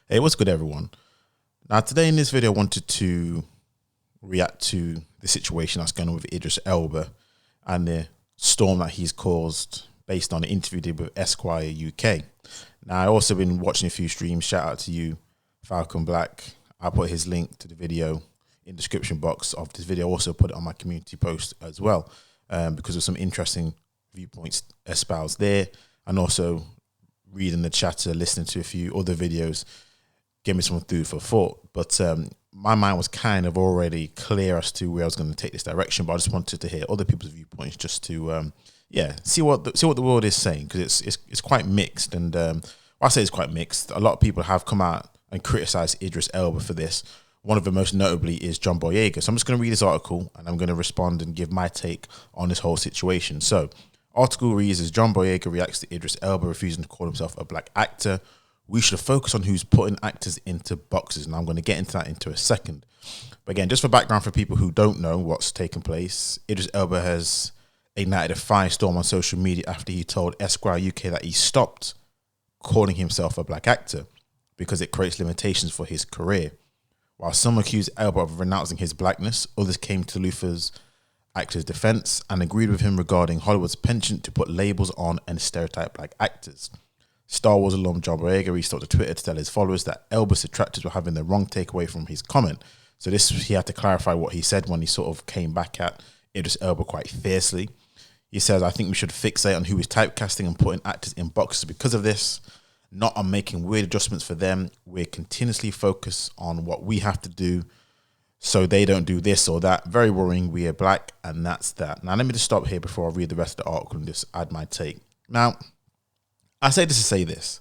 Hey, what's good, everyone? Now, today in this video, I wanted to react to the situation that's going on with Idris Elba and the storm that he's caused based on the interview he did with Esquire UK. Now, I also been watching a few streams. Shout out to you, Falcon Black. I'll put his link to the video in the description box of this video. I also put it on my community post as well because of some interesting viewpoints espoused there, and also reading the chatter, listening to a few other videos gave me some food for thought. But my mind was kind of already clear as to where I was going to take this direction, but I just wanted to hear other people's viewpoints just to see what the world is saying, because it's quite mixed. And I say it's quite mixed. A lot of people have come out and criticized Idris Elba for this. One of them most notably is John Boyega. So I'm just going to read this article and I'm going to respond and give my take on this whole situation. So article reads as John Boyega reacts to Idris Elba refusing to call himself a black actor. We should focus on who's putting actors into boxes. And I'm going to get into that into a second. But again, just for background for people who don't know what's taken place, Idris Elba has ignited a firestorm on social media after he told Esquire UK that he stopped calling himself a black actor because it creates limitations for his career. While some accused Elba of renouncing his blackness, others came to Luther's actor's defense and agreed with him regarding Hollywood's penchant to put labels on and stereotype black actors. Star Wars alum John Boyega reached out to Twitter to tell his followers that Elba's detractors were having the wrong takeaway from his comment. So he had to clarify what he said when he sort of came back at Idris Elba quite fiercely. He says, I think we should fixate on who is typecasting and putting actors in boxes because of this, not on making weird adjustments for them. We're continuously focused on what we have to do so they don't do this or that. Very worrying. We are black, and that's that. Now, let me just stop here before I read the rest of the article and just add my take. Now, I say this to say this.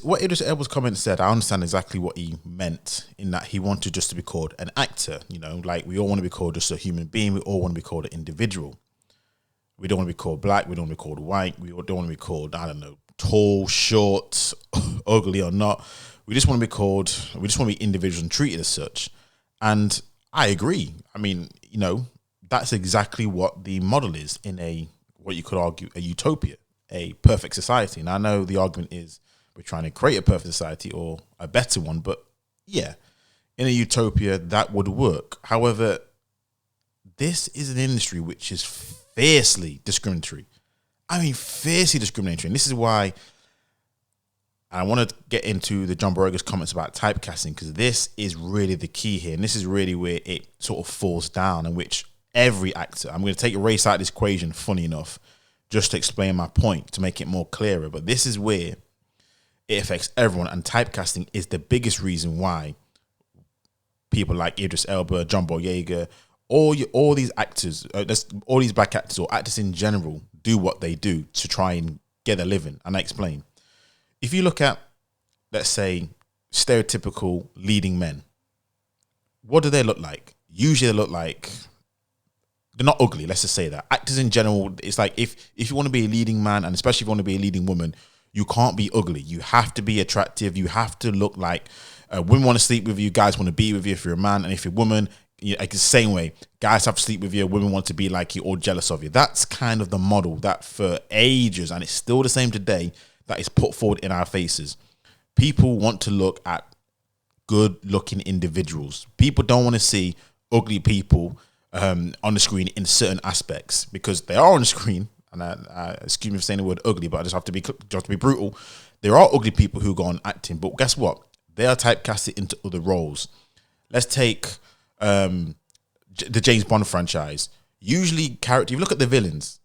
What Idris Elba's comment said, I understand exactly what he meant, in that he wanted just to be called an actor. You know, like we all want to be called just a human being. We all want to be called an individual. We don't want to be called black. We don't want to be called white. We don't want to be called, I don't know, tall, short, ugly or not. We just want to be called, we just want to be individuals and treated as such. And I agree. I mean, you know, that's exactly what the model is in what you could argue, a utopia, a perfect society. And I know the argument is we're trying to create a perfect society or a better one, but yeah, in a utopia that would work. However, this is an industry which is fiercely discriminatory. I mean, fiercely discriminatory. And this is why I want to get into the John Boyega's comments about typecasting, because this is really the key here. And this is really where it sort of falls down, in which every actor, I'm going to take race out of this equation, funny enough, just to explain my point, to make it more clearer. But this is where it affects everyone. And typecasting is the biggest reason why people like Idris Elba, John Boyega, all these actors, all these black actors or actors in general do what they do to try and get a living. And I explain. If you look at, let's say, stereotypical leading men, what do they look like? Usually they look like, they're not ugly, let's just say that. Actors in general, it's like if you want to be a leading man, and especially if you want to be a leading woman, you can't be ugly. You have to be attractive. You have to look like women want to sleep with you, guys want to be with you if you're a man, and if you're a woman, like the same way, guys have to sleep with you, women want to be like you or jealous of you. That's kind of the model that for ages, and it's still the same today, that is put forward in our faces. People want to look at good-looking individuals. People don't want to see ugly people on the screen in certain aspects, because they are on the screen. And excuse me for saying the word ugly, but I just have to be brutal. There are ugly people who go on acting, but guess what? They are typecasted into other roles. Let's take the James Bond franchise. Usually, if you look at the villains,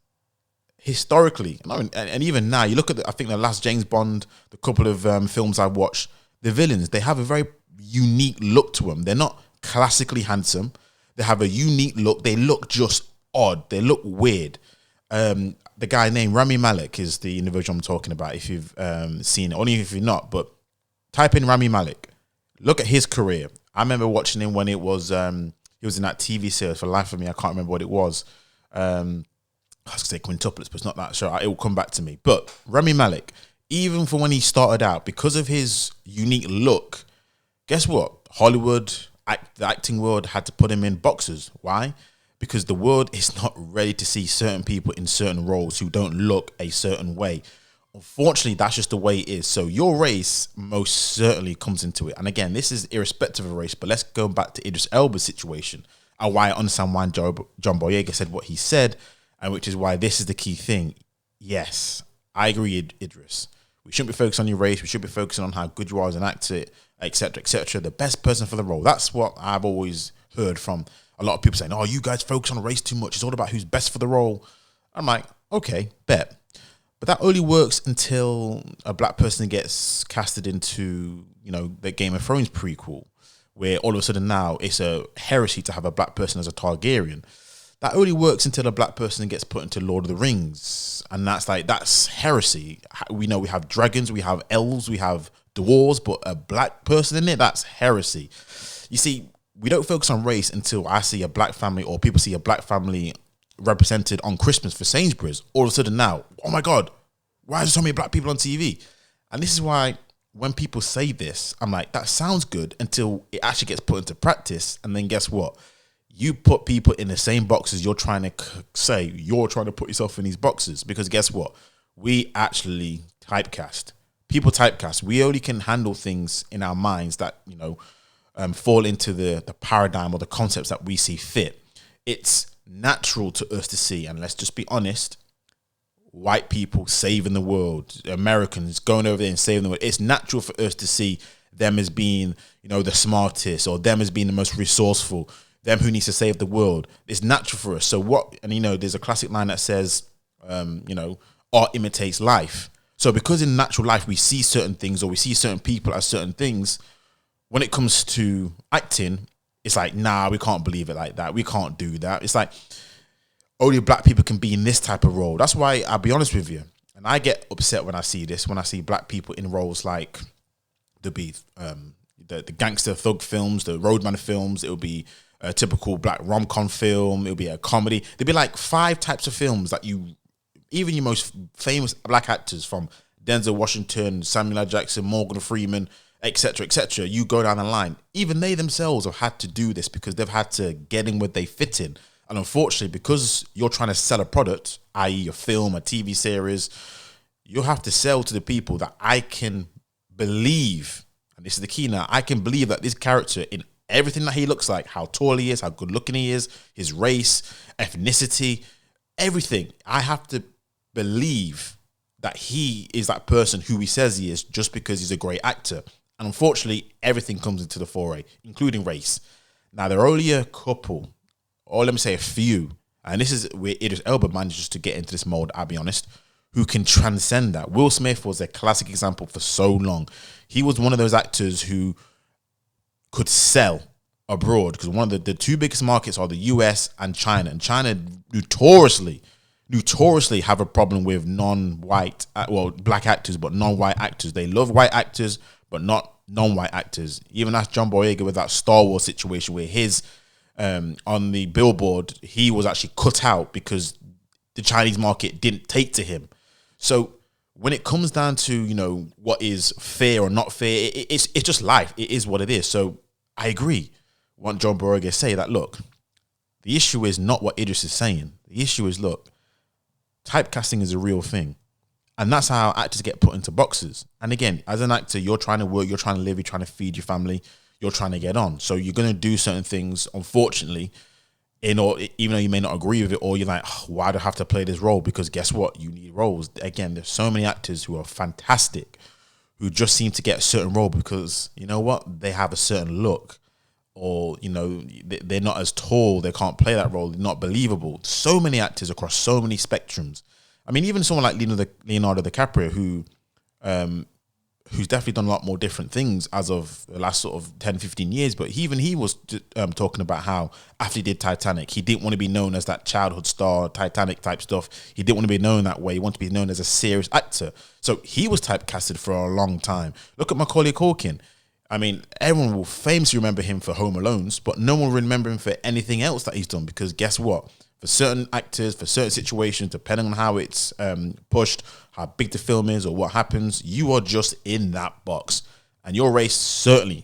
historically, and even now, you look at I think the last James Bond, the couple of films I've watched, the villains, they have a very unique look to them. They're not classically handsome. They have a unique look. They look just odd. They look weird. The guy named Rami Malek is the individual I'm talking about. If you've seen it, only if you're not, but type in Rami Malek. Look at his career. I remember watching him when it was he was in that TV series. For the life of me, I can't remember what it was. I was gonna say quintuplets, but it's not that. Sure, it will come back to me. But Rami Malek, even for when he started out, because of his unique look, guess what? Hollywood, the acting world had to put him in boxes. Why? Because the world is not ready to see certain people in certain roles who don't look a certain way. unfortunately, that's just the way it is. So your race most certainly comes into it. And again, this is irrespective of race, but let's go back to Idris Elba's situation and why I understand why John Boyega said what he said, and which is why this is the key thing. Yes, I agree, Idris. We shouldn't be focused on your race. We should be focusing on how good you are as an actor, etc., etc. The best person for the role. That's what I've always heard from a lot of people saying, oh, you guys focus on race too much. It's all about who's best for the role. I'm like, okay, bet. But that only works until a black person gets casted into, the Game of Thrones prequel, where all of a sudden now it's a heresy to have a black person as a Targaryen. That only works until a black person gets put into Lord of the Rings. And that's heresy. We know we have dragons, we have elves, we have dwarves, but a black person in it, that's heresy. You see, we don't focus on race until I see a black family or people see a black family represented on Christmas for Sainsbury's. All of a sudden now, oh my God, why is there so many black people on TV? And this is why when people say this, I'm like, that sounds good until it actually gets put into practice. And then guess what? You put people in the same boxes you're trying to say, you're trying to put yourself in these boxes. Because guess what? We actually typecast. People typecast. We only can handle things in our minds that, fall into the paradigm or the concepts that we see fit. It's natural to us to see, and let's just be honest, white people saving the world, Americans going over there and saving the world. It's natural for us to see them as being, the smartest, or them as being the most resourceful, them who needs to save the world. It's natural for us. So there's a classic line that says, art imitates life. So because in natural life we see certain things or we see certain people as certain things, when it comes to acting, it's like, nah, we can't believe it like that. We can't do that. It's like only black people can be in this type of role. That's why I'll be honest with you. And I get upset when I see this, when I see black people in roles like the gangster thug films, the roadman films. It'll be a typical black rom-com film. It'll be a comedy. There'll be like 5 types of films that even your most famous black actors from Denzel Washington, Samuel L. Jackson, Morgan Freeman, etc., you go down the line. Even they themselves have had to do this because they've had to get in where they fit in. And unfortunately, because you're trying to sell a product, i.e. a film, a TV series, you have to sell to the people that I can believe, and this is the key now, I can believe that this character in everything that he looks like, how tall he is, how good looking he is, his race, ethnicity, everything, I have to believe that he is that person who he says he is just because he's a great actor. And unfortunately, everything comes into the foray, including race. Now, there are only a couple, or let me say a few, and this is where Idris Elba manages to get into this mold, I'll be honest, who can transcend that. Will Smith was a classic example for so long. He was one of those actors who could sell abroad because one of the 2 biggest markets are the US and China. And China notoriously have a problem with non-white, black actors, but non-white actors. They love white actors, but not non-white actors. Even as John Boyega with that Star Wars situation where his, on the billboard, he was actually cut out because the Chinese market didn't take to him. So when it comes down to, what is fair or not fair, it's just life. It is what it is. So I agree. What John Boyega say that, look, the issue is not what Idris is saying. The issue is, look, typecasting is a real thing. And that's how actors get put into boxes. And again, as an actor, you're trying to work, you're trying to live, you're trying to feed your family, you're trying to get on. So you're going to do certain things, unfortunately, even though you may not agree with it, or you're like, oh, why do I have to play this role? Because guess what? You need roles. Again, there's so many actors who are fantastic, who just seem to get a certain role because, you know what? They have a certain look. Or, they're not as tall, they can't play that role, they're not believable. So many actors across so many spectrums. I mean, even someone like Leonardo DiCaprio, who's definitely done a lot more different things as of the last sort of 10, 15 years, but he was talking about how after he did Titanic, he didn't want to be known as that childhood star, Titanic type stuff. He didn't want to be known that way. He wanted to be known as a serious actor. So he was typecasted for a long time. Look at Macaulay Culkin. I mean, everyone will famously remember him for Home Alones, but no one will remember him for anything else that he's done because guess what? For certain actors, for certain situations, depending on how it's pushed, how big the film is or what happens, you are just in that box. And your race certainly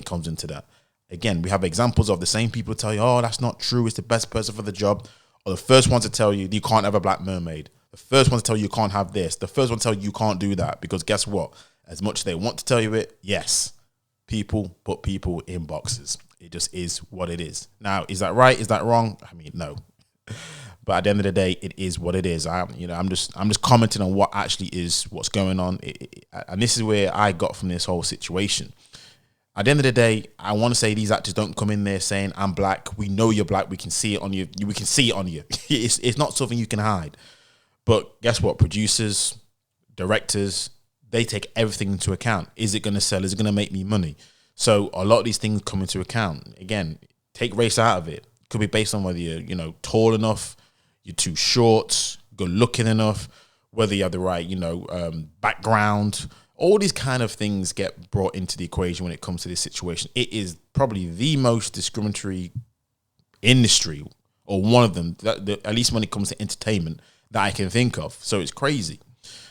comes into that. Again, we have examples of the same people tell you, oh, that's not true, it's the best person for the job. Or the first one to tell you, you can't have a black mermaid. The first one to tell you can't have this. The first one to tell you can't do that. Because guess what? As much as they want to tell you it, yes, people put people in boxes. It just is what it is. Now, is that right? Is that wrong? I mean, no. But at the end of the day, it is what it is. I'm just commenting on what actually is what's going on, and this is where I got from this whole situation. At the end of the day, I want to say these actors don't come in there saying, "I'm black." We know you're black. We can see it on you. We can see it on you. It's not something you can hide. But guess what? Producers, directors, they take everything into account. Is it going to sell? Is it going to make me money? So a lot of these things come into account. Again, take race out of it. It could be based on whether you're, tall enough, you're too short, good looking enough, whether you have the right, background. All these kind of things get brought into the equation when it comes to this situation. It is probably the most discriminatory industry, or one of them, at least when it comes to entertainment, that I can think of. So it's crazy.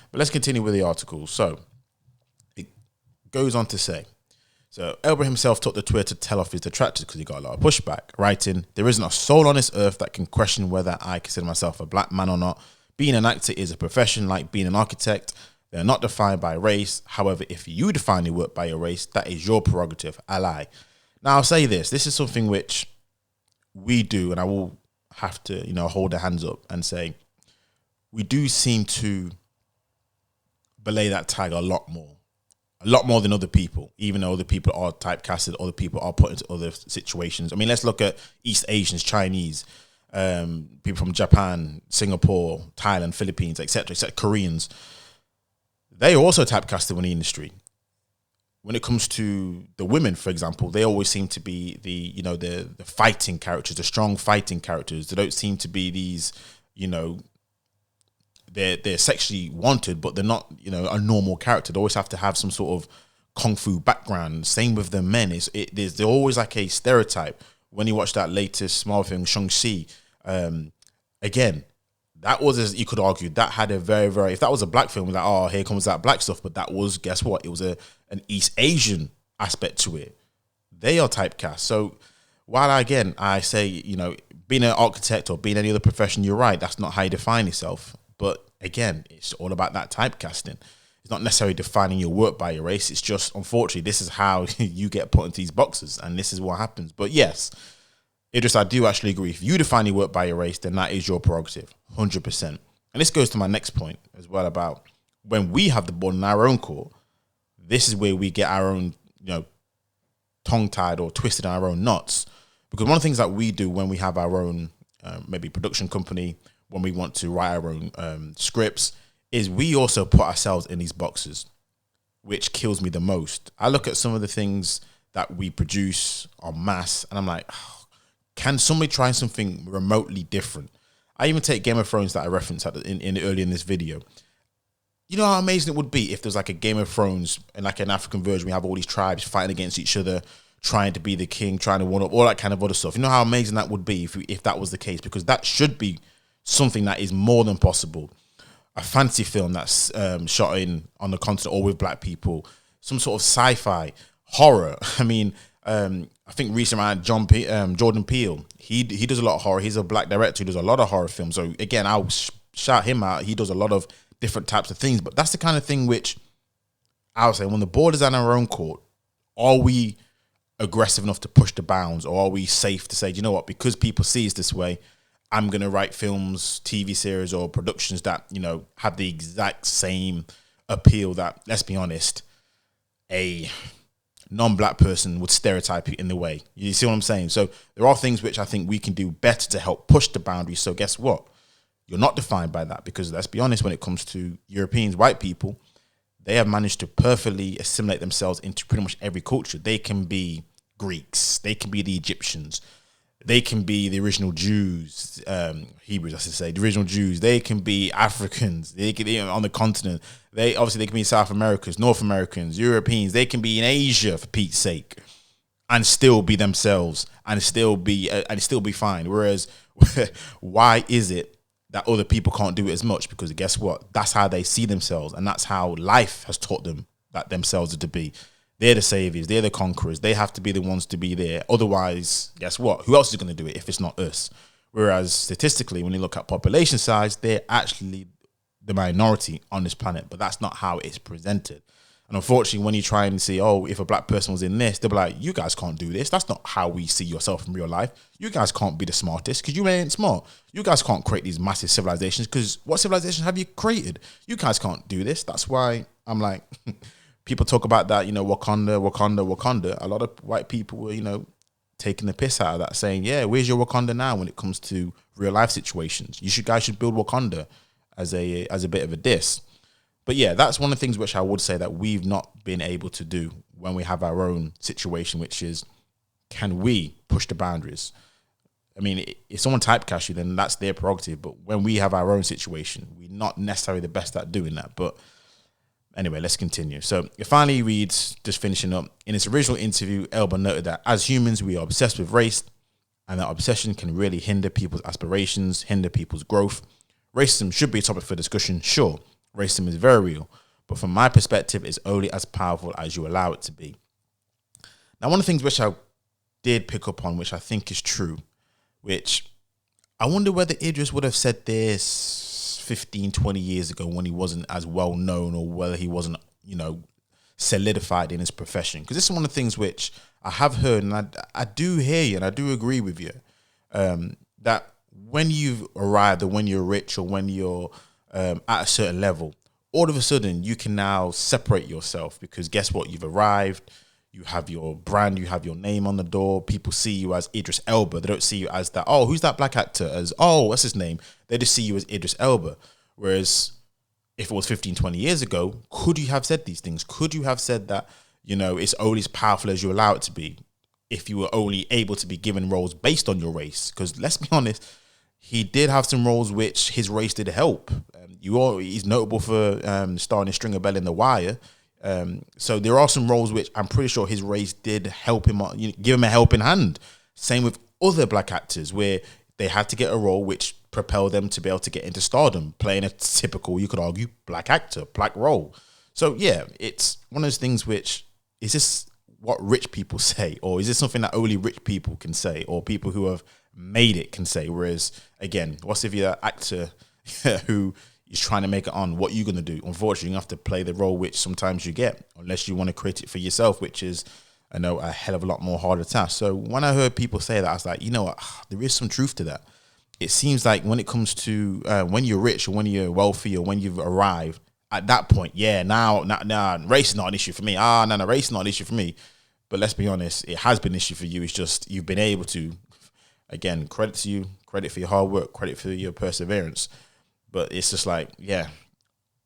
But let's continue with the article. So it goes on to say, so Elba himself took to Twitter to tell off his detractors because he got a lot of pushback, writing, "There isn't a soul on this earth that can question whether I consider myself a black man or not. Being an actor is a profession like being an architect. They're not defined by race. However, if you define your work by your race, that is your prerogative. I lie." Now, I'll say this. This is something which we do, and I will have to, hold our hands up and say, we do seem to belay that tag a lot more than other people, even though other people are typecasted, other people are put into other situations. I mean, let's look at East Asians, Chinese, people from Japan, Singapore, Thailand, Philippines, etc., Koreans. They are also typecasted in the industry. When it comes to the women, for example, they always seem to be the fighting characters, the strong fighting characters. They don't seem to be these, they're sexually wanted, but they're not, a normal character. They always have to have some sort of kung fu background. Same with the men. There's always like a stereotype. When you watch that latest Marvel film, Shang-Chi, again, that was, as you could argue, that had a very, very, if that was a black film, like, oh, here comes that black stuff. But that was, guess what? It was an East Asian aspect to it. They are typecast. So while I say, being an architect or being any other profession, you're right. That's not how you define yourself. But again, it's all about that typecasting. It's not necessarily defining your work by your race. It's just, unfortunately, this is how you get put into these boxes, and this is what happens. But yes, Idris, I do actually agree. If you define your work by your race, then that is your prerogative, 100%. And this goes to my next point as well about when we have the ball in our own court, this is where we get our own, tongue-tied or twisted in our own knots. Because one of the things that we do when we have our own maybe production company, when we want to write our own scripts, is we also put ourselves in these boxes, which kills me the most. I look at some of the things that we produce en masse, and I'm like, oh, can somebody try something remotely different? I even take Game of Thrones that I referenced early in this video. You know how amazing it would be if there's like a Game of Thrones and like an African version, we have all these tribes fighting against each other, trying to be the king, trying to one up, all that kind of other stuff. You know how amazing that would be if that was the case, because that should be something that is more than possible. A fantasy film that's shot on the continent or with black people, some sort of sci-fi, horror. I mean, I think recently Jordan Peele, he does a lot of horror. He's a black director who does a lot of horror films. So again, I'll shout him out. He does a lot of different types of things. But that's the kind of thing which I would say, when the ball is on our own court, are we aggressive enough to push the bounds, or are we safe to say, you know what, because people see us this way, I'm going to write films, TV series, or productions that, have the exact same appeal that, let's be honest, a non-black person would stereotype you in the way. You see what I'm saying? So there are things which I think we can do better to help push the boundaries. So guess what? You're not defined by that, because let's be honest, when it comes to Europeans, white people, they have managed to perfectly assimilate themselves into pretty much every culture. They can be Greeks. They can be the Egyptians. They can be the original Jews, Hebrews, I should say, the original Jews. They can be Africans. They can be on the continent. They can be South Americans, North Americans, Europeans. They can be in Asia, for Pete's sake, and still be themselves and still be fine. Whereas, why is it that other people can't do it as much? Because guess what? That's how they see themselves, and that's how life has taught them that themselves are to be. They're the saviors. They're the conquerors. They have to be the ones to be there. Otherwise, guess what? Who else is going to do it if it's not us? Whereas statistically, when you look at population size, they're actually the minority on this planet, but that's not how it's presented. And unfortunately, when you try and see, oh, if a black person was in this, they'll be like, you guys can't do this. That's not how we see yourself in real life. You guys can't be the smartest because you ain't smart. You guys can't create these massive civilizations because what civilization have you created? You guys can't do this. That's why I'm like, people talk about that, Wakanda. A lot of white people were, taking the piss out of that, saying, yeah, where's your Wakanda now when it comes to real life situations? Guys should build Wakanda as a bit of a diss. But yeah, that's one of the things which I would say that we've not been able to do when we have our own situation, which is, can we push the boundaries? I mean, if someone typecasts you, then that's their prerogative. But when we have our own situation, we're not necessarily the best at doing that. But anyway, let's continue. So it finally reads, just finishing up, in its original interview, Elba noted that as humans, we are obsessed with race, and that obsession can really hinder people's aspirations, hinder people's growth. Racism should be a topic for discussion, sure. Racism is very real, but from my perspective, it's only as powerful as you allow it to be. Now, one of the things which I did pick up on, which I think is true, which I wonder whether Idris would have said this 15, 20 years ago when he wasn't as well known, or whether he wasn't, solidified in his profession. Because this is one of the things which I have heard, and I do hear you, and I do agree with you, that when you've arrived, or when you're rich, or when you're at a certain level, all of a sudden you can now separate yourself, because guess what? You've arrived, you have your brand, you have your name on the door. People see you as Idris Elba. They don't see you as that, oh, who's that black actor? As, oh, what's his name? They just see you as Idris Elba. Whereas if it was 15, 20 years ago, could you have said these things? Could you have said that, it's only as powerful as you allow it to be, if you were only able to be given roles based on your race? Because let's be honest, he did have some roles which his race did help. He's notable for starring in Stringer Bell in The Wire. So there are some roles which I'm pretty sure his race did help him, give him a helping hand. Same with other black actors, where they had to get a role which propelled them to be able to get into stardom, playing a typical, you could argue, black actor, black role. So yeah, it's one of those things which, is this what rich people say? Or is this something that only rich people can say, or people who have made it can say? Whereas, again, what's if you're an actor who is trying to make it on? What are you going to do? Unfortunately, you have to play the role which sometimes you get, unless you want to create it for yourself, which is, I know, a hell of a lot more harder task. So when I heard people say that, I was like, you know what? There is some truth to that. It seems like when it comes to when you're rich, or when you're wealthy, or when you've arrived, at that point, yeah, now race is not an issue for me. No, race is not an issue for me. But let's be honest, it has been an issue for you. It's just you've been able to, again, credit to you, credit for your hard work, credit for your perseverance. But it's just like, yeah,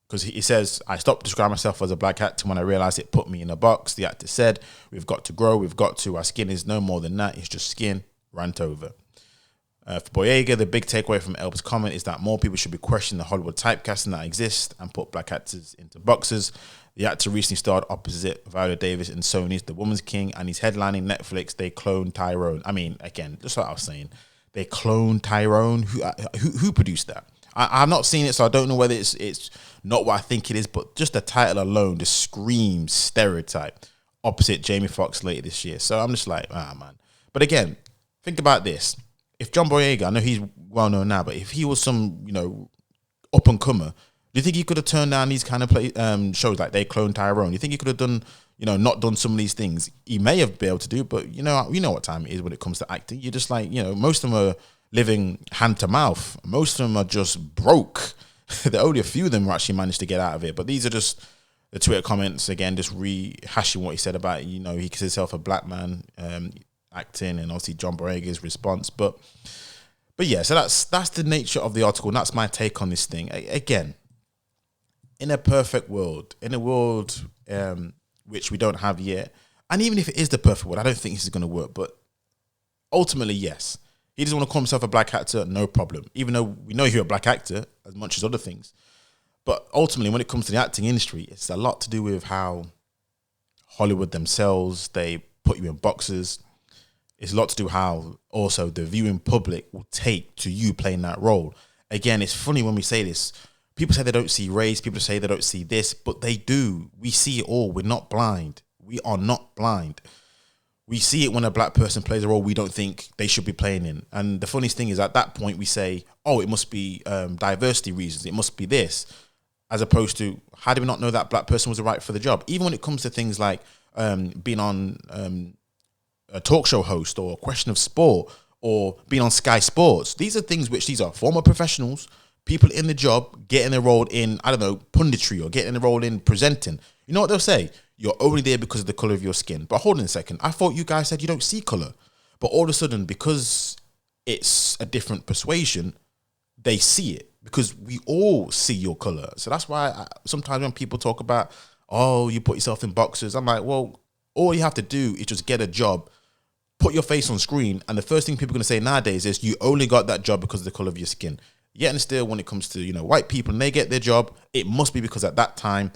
because he says, I stopped describing myself as a black actor when I realized it put me in a box. The actor said, we've got to grow, our skin is no more than that, it's just skin, rant over. For Boyega, the big takeaway from Elba's comment is that more people should be questioning the Hollywood typecasting that exists and put black actors into boxes. The actor recently starred opposite Viola Davis in Sony's The Woman's King, and he's headlining Netflix. They cloned Tyrone. I mean, again, just like I was saying, they cloned Tyrone. Who produced that? I've not seen it, so I don't know whether it's not what I think it is, but just the title alone just screams stereotype opposite Jamie Foxx later this year. So I'm just like, man. But again, think about this. If John Boyega, I know he's well known now, but if he was some, up and comer, do you think he could have turned down these kind of shows like They Clone Tyrone? You think he could have done, not done some of these things? He may have been able to do, but you know what time it is when it comes to acting. You're just like, most of them are living hand to mouth. Most of them are just broke. There are only a few of them who actually managed to get out of it. But these are just the Twitter comments, again, just rehashing what he said about, he considers himself a black man, acting, and obviously John Boyega's response. But yeah, so that's the nature of the article, and that's my take on this thing. Again, in a perfect world, in a world which we don't have yet, and even if it is the perfect world, I don't think this is going to work. But ultimately, yes, he doesn't want to call himself a black actor, no problem. Even though we know you're a black actor as much as other things, but ultimately, when it comes to the acting industry, it's a lot to do with how Hollywood themselves, they put you in boxes. It's a lot to do how also the viewing public will take to you playing that role. Again, it's funny when we say this. People say they don't see race. People say they don't see this, but they do. We see it all. We're not blind. We are not blind. We see it when a black person plays a role we don't think they should be playing in. And the funniest thing is at that point we say, oh, it must be diversity reasons. It must be this. as opposed to how do we not know that black person was right for the job? Even when it comes to things like being on a talk show host or a question of sport or being on Sky Sports. These are things which these are former professionals, people in the job getting enrolled in, I don't know, punditry or getting enrolled in presenting. You know what they'll say? You're only there because of the color of your skin. But hold on a second. I thought you guys said you don't see color. But all of a sudden, because it's a different persuasion, they see it because we all see your color. So that's why sometimes when people talk about, oh, you put yourself in boxes, I'm like, well, all you have to do is just get a job, put your face on screen, and the first thing people are going to say nowadays is you only got that job because of the color of your skin. Yet and still, when it comes to, you know, white people and they get their job, it must be because at that time,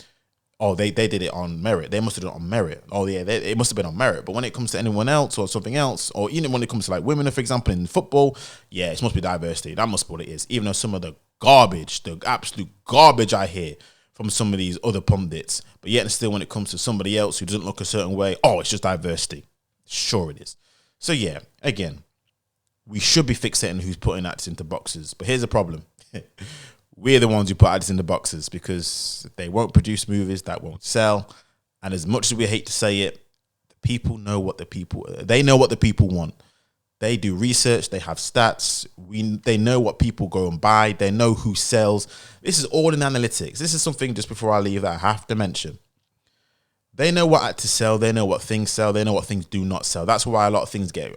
oh, they did it on merit. They must have done it on merit. Oh, yeah, it must have been on merit. But when it comes to anyone else or something else, or even when it comes to like women, for example, in football, yeah, it must be diversity. That must be what it is. Even though some of the garbage, the absolute garbage I hear from some of these other pundits, but yet and still when it comes to somebody else who doesn't look a certain way, oh, it's just diversity. Sure it is. So yeah, again, we should be fixating who's putting actors into boxes. But here's the problem. We're the ones who put actors into boxes because they won't produce movies that won't sell. And as much as we hate to say it, the people know what they know what the people want. They do research. They have stats. They know what people go and buy. They know who sells. This is all in analytics. This is something just before I leave that I have to mention. They know what actors sell. They know what things sell. They know what things do not sell. That's why a lot of things get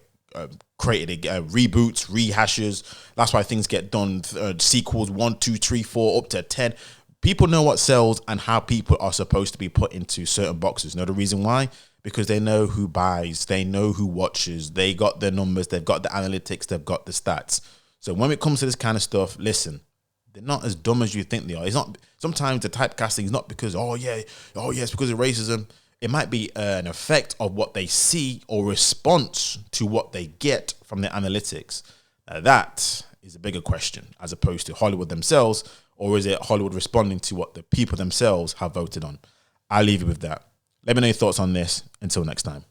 created, reboots, rehashes. That's why things get done, sequels 1, 2, 3, 4, up to 10. People know what sells and how people are supposed to be put into certain boxes. Know the reason why? Because they know who buys, they know who watches, they got the numbers, they've got the analytics, they've got the stats. So when it comes to this kind of stuff, listen, they're not as dumb as you think they are. It's not. Sometimes the typecasting is not because, oh yeah, it's because of racism. It might be an effect of what they see or response to what they get from the analytics. Now that is a bigger question as opposed to Hollywood themselves, or is it Hollywood responding to what the people themselves have voted on? I'll leave you with that. Let me know your thoughts on this. Until next time.